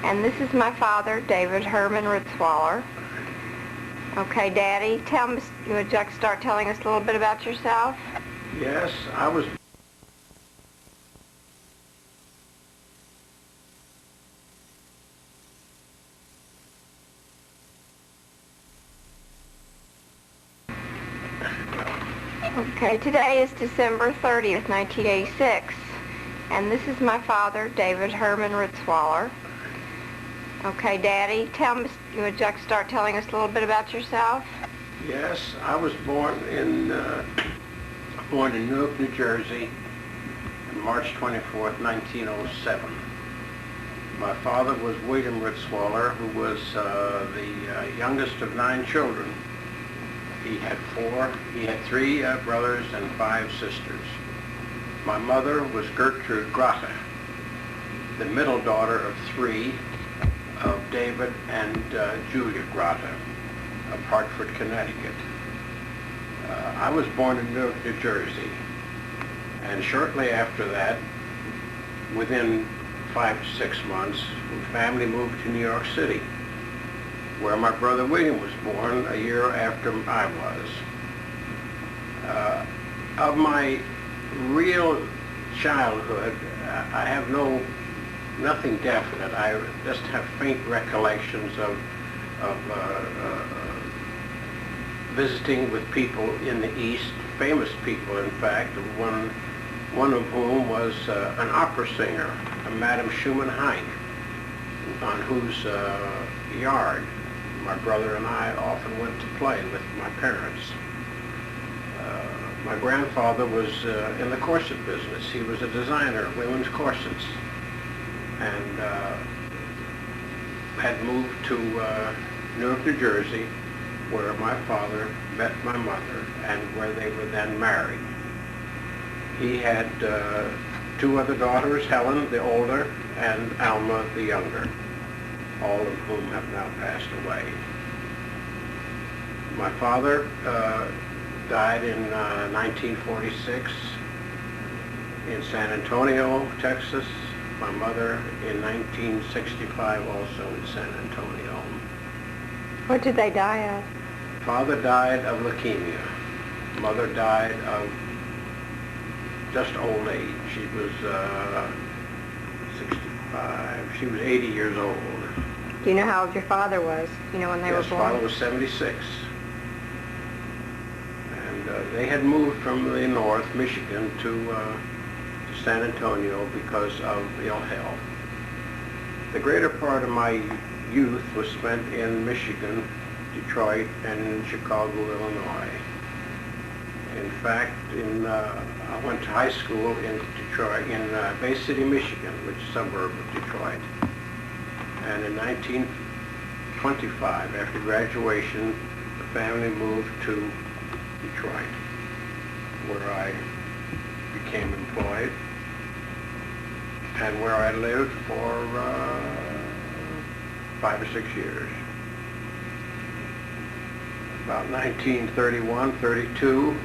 And this is my father, David Herman Ritzwaller. Okay, Daddy, would you like to start telling us a little bit about yourself? Yes, I was Okay, today is December 30th, 1986. And this is my father, David Herman Ritzwaller. Okay, Daddy, would you like to start telling us a little bit about yourself? Yes, I was born in Newark, New Jersey, on March 24th, 1907. My father was William Ritzwaller, who was the youngest of 9 children. He had 3 brothers and 5 sisters. My mother was Gertrude Grotte, the middle daughter of 3 of David and Julia Grotte of Hartford, Connecticut. I was born in Newark, New Jersey, and shortly after that, within 5 to 6 months, the family moved to New York City, where my brother William was born a year after I was. Of my real childhood, I have nothing definite. I just have faint recollections of visiting with people in the East, famous people, in fact, one of whom was an opera singer, Madame Schumann-Heink, on whose yard my brother and I often went to play with my parents. My grandfather was in the corset business. He was a designer of women's corsets, and had moved to Newark, New Jersey, where my father met my mother and where they were then married. He had 2 other daughters, Helen, the older, and Alma, the younger, all of whom have now passed away. My father died in 1946 in San Antonio, Texas. My mother in 1965, also in San Antonio. What did they die of? Father died of leukemia. Mother died of just old age. She was 65. She was 80 years old. Do you know how old your father was? You know when they were born? Yes, father was 76. And they had moved from the north, Michigan, to San Antonio because of ill health. The greater part of my youth was spent in Michigan, Detroit, and Chicago, Illinois. In fact, I went to high school in Detroit, in Bay City, Michigan, which is a suburb of Detroit. And in 1925, after graduation, the family moved to Detroit, where I became employed, and where I lived for 5 or 6 years. About 1931, 32,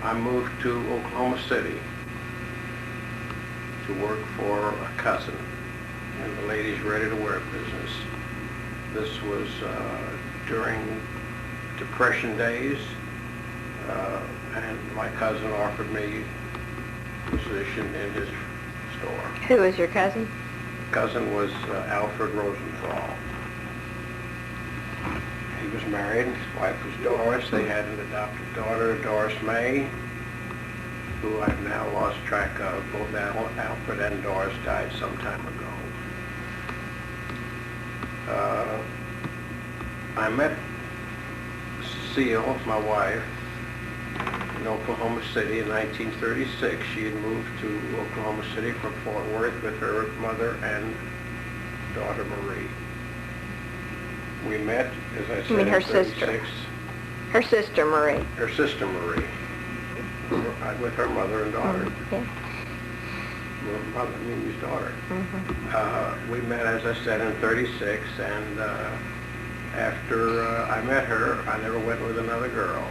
I moved to Oklahoma City to work for a cousin in the ladies' ready-to-wear business. This was during Depression days, and my cousin offered me a position in his store. Who was your cousin? Cousin was Alfred Rosenthal. He was married. His wife was Doris. They had an adopted daughter, Doris May, who I've now lost track of. Both Alfred and Doris died some time ago. I met Cecile, my wife, in Oklahoma City in 1936. She had moved to Oklahoma City from Fort Worth with her mother and daughter Marie. We met, as I said, her in 36. sister? Her sister Marie. Her sister Marie, with her mother and daughter. Yeah. Mother, Mimi's daughter. We met, as I said, in 36, and after I met her, I never went with another girl.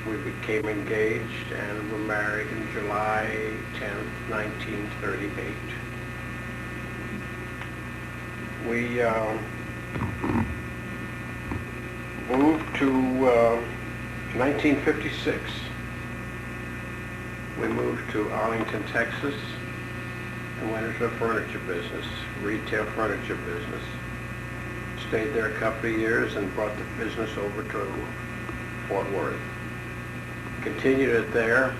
We became engaged and were married in July 10th, 1938. We moved to 1956. We moved to Arlington, Texas, and went into the furniture business, retail furniture business. Stayed there a couple of years and brought the business over to Fort Worth. Continued it there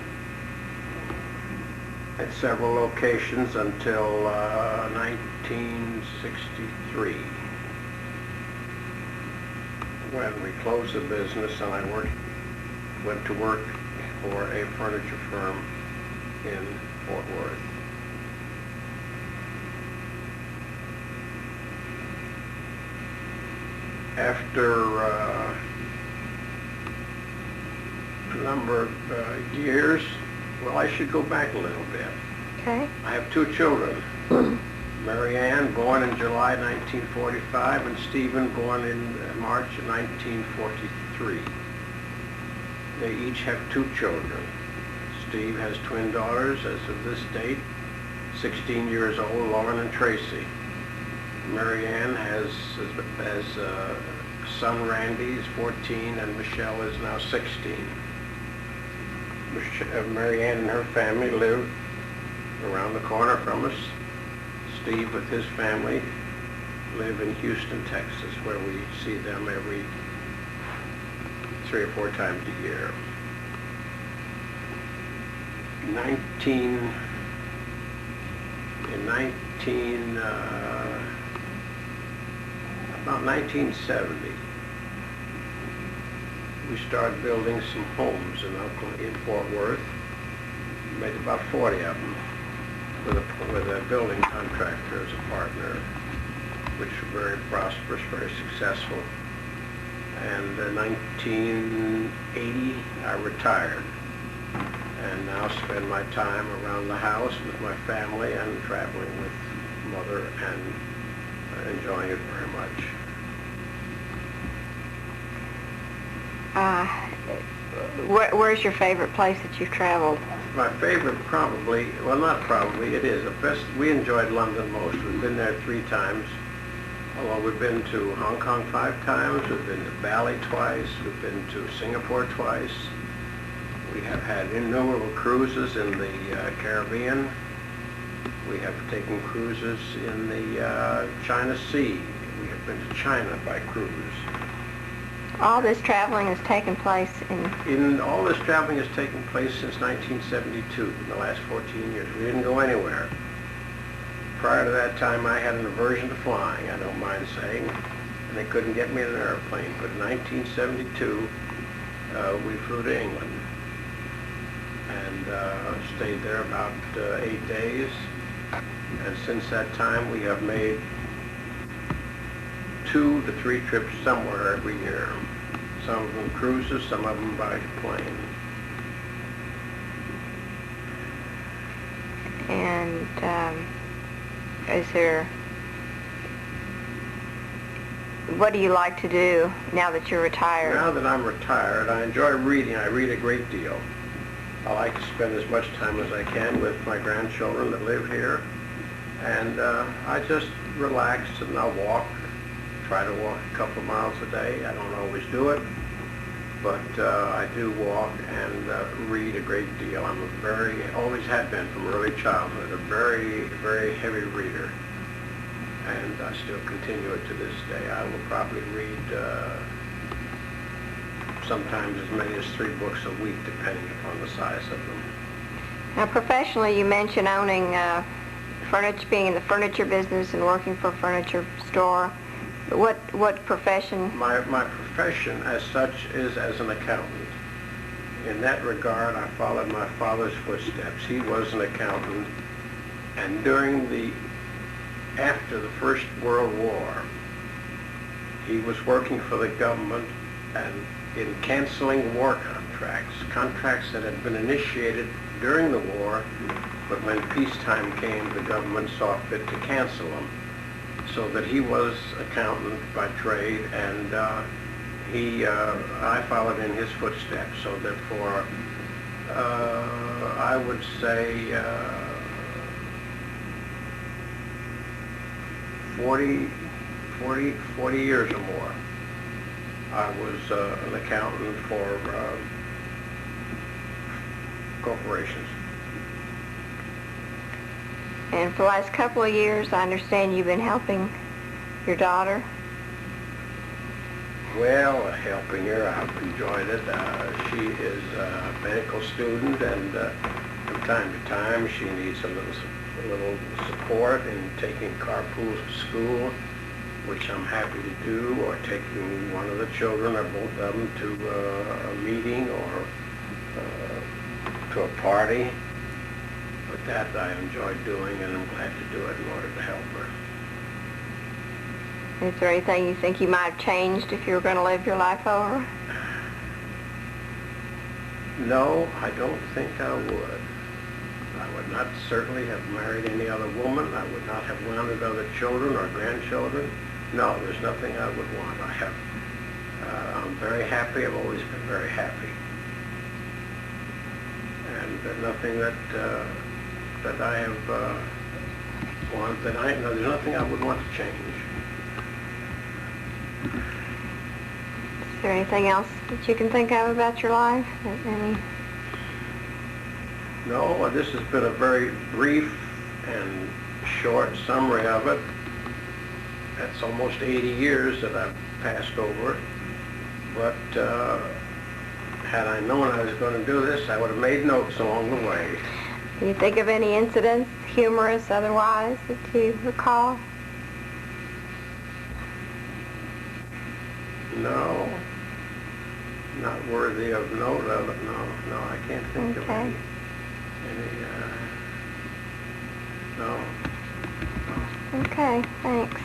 at several locations until 1963, when we closed the business and I went to work for a furniture firm in Fort Worth. After a number of years, well, I should go back a little bit. Okay. I have two children. Mary Ann, born in July 1945, and Stephen, born in March of 1943. They each have two children. Steve has twin daughters as of this date, 16 years old, Lauren and Tracy. Mary Ann has son Randy is 14, and Michelle is now 16. Mary Ann and her family live around the corner from us. Steve with his family live in Houston, Texas, where we see them every 3 or 4 times a year. About 1970, we started building some homes in Fort Worth. We made about 40 of them with a building contractor as a partner, which was very prosperous, very successful. And in 1980, I retired, and now spend my time around the house with my family and traveling with Mother, and enjoying it very much. Where's your favorite place that you've traveled? My favorite probably, well, not probably, it is the best. We enjoyed London most. We've been there 3 times, although we've been to Hong Kong 5 times, we've been to Bali twice, we've been to Singapore twice. We have had innumerable cruises in the Caribbean. We have taken cruises in the China Sea. We have been to China by cruise. All this traveling has taken place All this traveling has taken place since 1972, in the last 14 years. We didn't go anywhere. Prior to that time, I had an aversion to flying, I don't mind saying, and they couldn't get me in an airplane. But in 1972, we flew to England and stayed there about 8 days. And since that time, we have made 2 to 3 trips somewhere every year. Some of them cruises, some of them by plane. And what do you like to do now that you're retired? Now that I'm retired, I enjoy reading. I read a great deal. I like to spend as much time as I can with my grandchildren that live here. And I just relax and I'll walk. Try to walk a couple of miles a day. I don't always do it, but I do walk and read a great deal. I'm always have been from early childhood, a very, very heavy reader, and I still continue it to this day. I will probably read sometimes as many as 3 books a week, depending upon the size of them. Now, professionally, you mentioned owning furniture, being in the furniture business and working for a furniture store. What profession? My profession as such is as an accountant. In that regard, I followed my father's footsteps. He was an accountant, and after the First World War, he was working for the government and in canceling war contracts that had been initiated during the war, but when peacetime came, the government saw fit to cancel them. So that he was accountant by trade, and I followed in his footsteps. So therefore, I would say 40 40 years or more. I was an accountant for corporations. And for the last couple of years, I understand you've been helping your daughter. Well, helping her, I've enjoyed it. She is a medical student, and from time to time she needs a little support in taking carpools to school, which I'm happy to do, or taking one of the children or both of them to a meeting or to a party. But that I enjoy doing, and I'm glad to do it in order to help her. Is there anything you think you might have changed if you were going to live your life over? No, I don't think I would. I would not certainly have married any other woman. I would not have wanted other children or grandchildren. No, there's nothing I would want. I'm very happy. I've always been very happy. And nothing that I have wanted, there's nothing I would want to change. Is there anything else that you can think of about your life? No, this has been a very brief and short summary of it. That's almost 80 years that I've passed over it. But had I known I was going to do this, I would have made notes along the way. Can you think of any incidents, humorous, otherwise, that you recall? No, not worthy of note of it. No, I can't think of any. No. Okay, thanks.